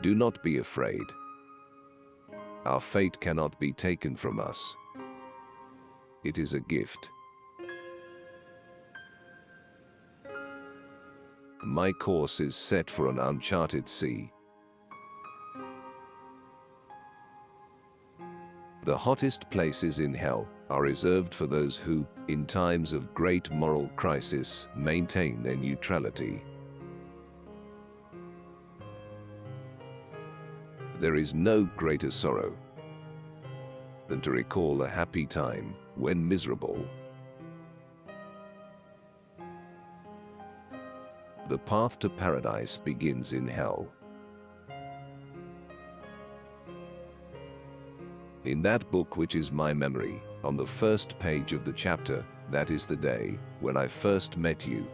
Do not be afraid. Our fate cannot be taken from us. It is a gift. My course is set for an uncharted sea. The hottest places in hell are reserved for those who, in times of great moral crisis, maintain their neutrality. There is no greater sorrow than to recall a happy time when miserable. The path to paradise begins in hell. In that book which is my memory, on the first page of the chapter, that is the day when I first met you,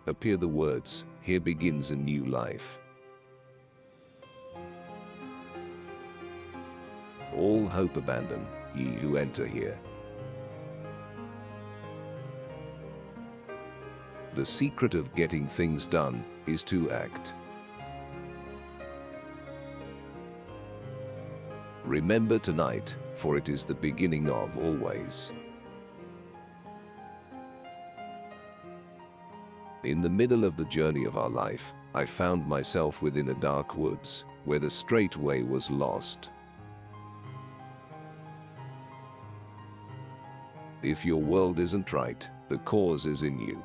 appear the words, "Here begins a new life." All hope abandon, ye who enter here. The secret of getting things done is to act. Remember tonight, for it is the beginning of always. In the middle of the journey of our life, I found myself within a dark woods, where the straight way was lost. If your world isn't right, the cause is in you.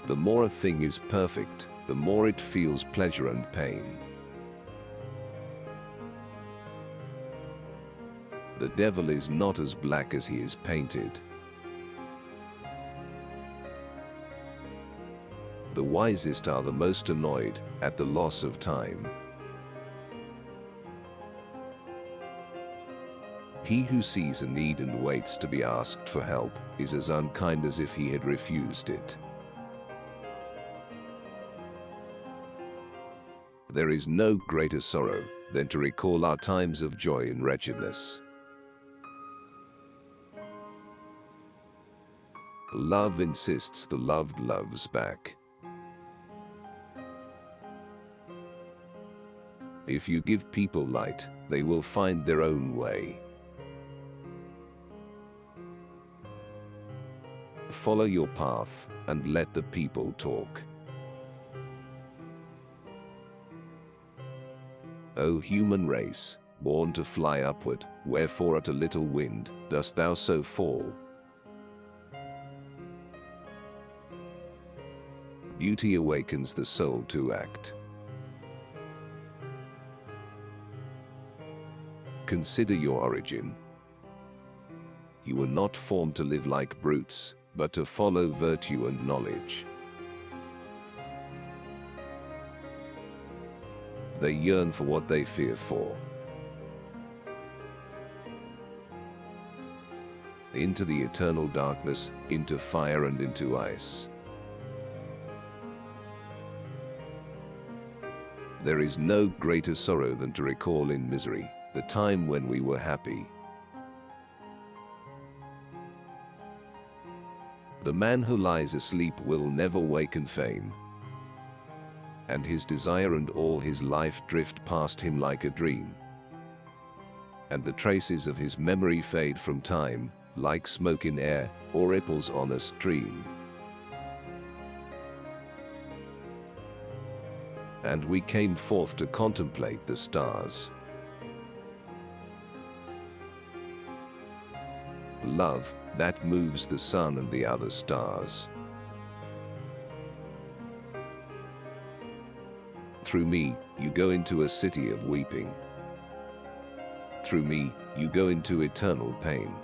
The more a thing is perfect, the more it feels pleasure and pain. The devil is not as black as he is painted. The wisest are the most annoyed at the loss of time. He who sees a need and waits to be asked for help is as unkind as if he had refused it. There is no greater sorrow than to recall our times of joy and wretchedness. Love insists the loved loves back. If you give people light, they will find their own way. Follow your path and let the people talk. O human race, born to fly upward, wherefore at a little wind dost thou so fall? Beauty awakens the soul to act. Consider your origin. You were not formed to live like brutes, but to follow virtue and knowledge. They yearn for what they fear for. Into the eternal darkness, into fire and into ice. There is no greater sorrow than to recall in misery the time when we were happy. The man who lies asleep will never wake in fame, and his desire and all his life drift past him like a dream, and the traces of his memory fade from time, like smoke in air or ripples on a stream. And we came forth to contemplate the stars. Love, that moves the sun and the other stars. Through me, you go into a city of weeping. Through me, you go into eternal pain.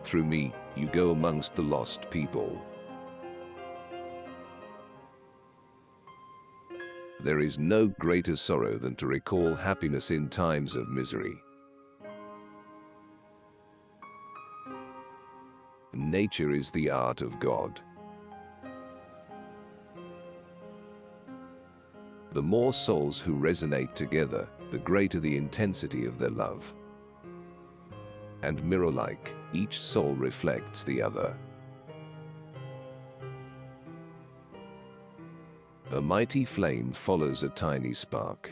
Through me, you go amongst the lost people. There is no greater sorrow than to recall happiness in times of misery. Nature is the art of God. The more souls who resonate together, the greater the intensity of their love. And mirror-like, each soul reflects the other. A mighty flame follows a tiny spark.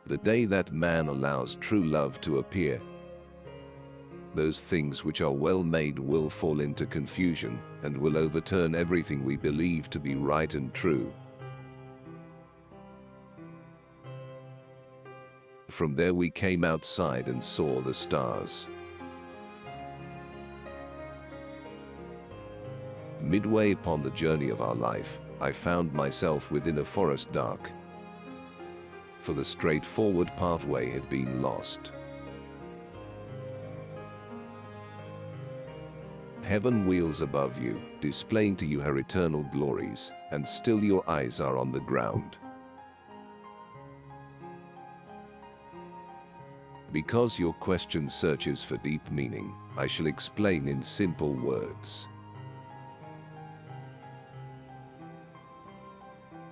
The day that man allows true love to appear, those things which are well made will fall into confusion and will overturn everything we believe to be right and true. From there we came outside and saw the stars. Midway upon the journey of our life, I found myself within a forest dark, for the straightforward pathway had been lost. Heaven wheels above you, displaying to you her eternal glories, and still your eyes are on the ground. Because your question searches for deep meaning, I shall explain in simple words.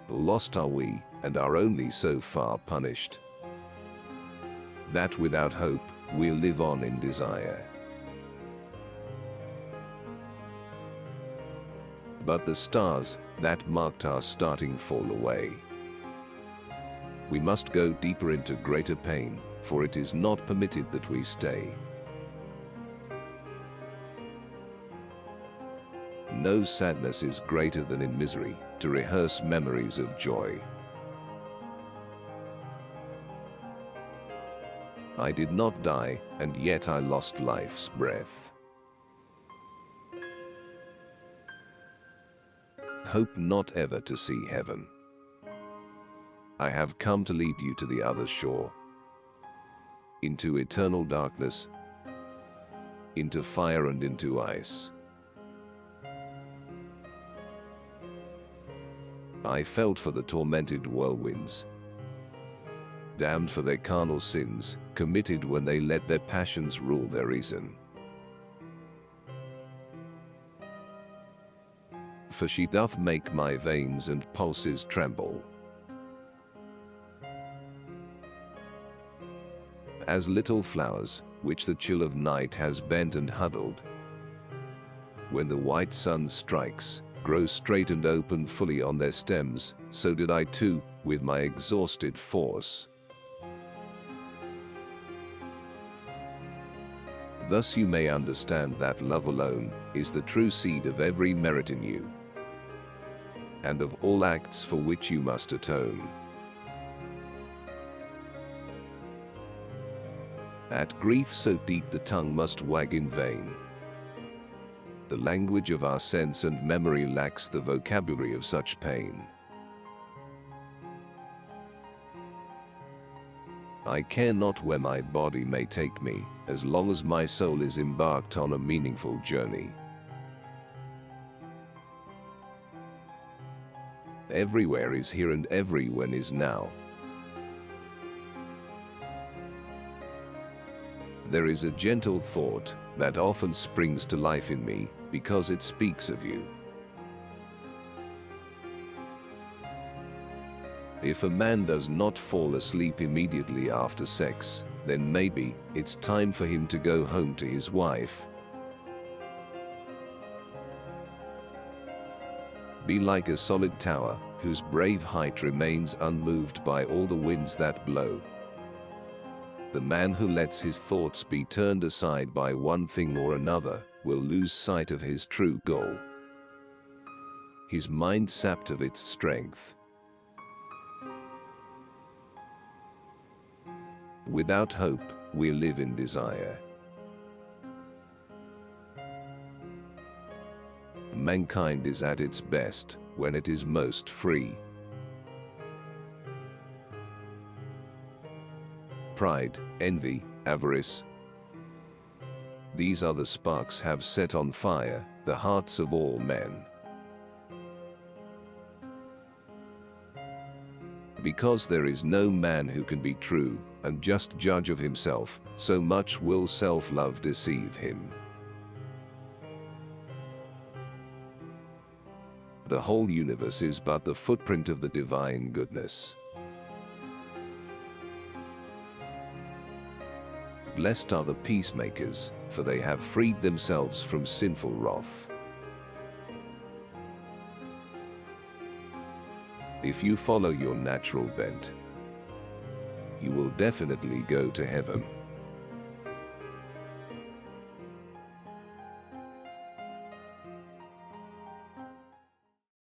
Lost are we, and are only so far punished, that without hope we'll live on in desire. But the stars that marked our starting fall away. We must go deeper into greater pain, for it is not permitted that we stay. No sadness is greater than in misery to rehearse memories of joy. I did not die, and yet I lost life's breath. Hope not ever to see heaven. I have come to lead you to the other shore, into eternal darkness, into fire and into ice. I felt for the tormented whirlwinds, damned for their carnal sins, committed when they let their passions rule their reason. For she doth make my veins and pulses tremble, as little flowers, which the chill of night has bent and huddled, when the white sun strikes, grow straight and open fully on their stems, so did I too, with my exhausted force. Thus you may understand that love alone is the true seed of every merit in you, and of all acts for which you must atone. At grief so deep the tongue must wag in vain. The language of our sense and memory lacks the vocabulary of such pain. I care not where my body may take me, as long as my soul is embarked on a meaningful journey. Everywhere is here and everywhen is now. There is a gentle thought that often springs to life in me because it speaks of you. If a man does not fall asleep immediately after sex, then maybe it's time for him to go home to his wife. Be like a solid tower, whose brave height remains unmoved by all the winds that blow. The man who lets his thoughts be turned aside by one thing or another will lose sight of his true goal, his mind sapped of its strength. Without hope, we live in desire. Mankind is at its best when it is most free. Pride, envy, avarice, these are the sparks have set on fire the hearts of all men. Because there is no man who can be true and just judge of himself, so much will self-love deceive him. The whole universe is but the footprint of the divine goodness. Blessed are the peacemakers, for they have freed themselves from sinful wrath. If you follow your natural bent, you will definitely go to heaven.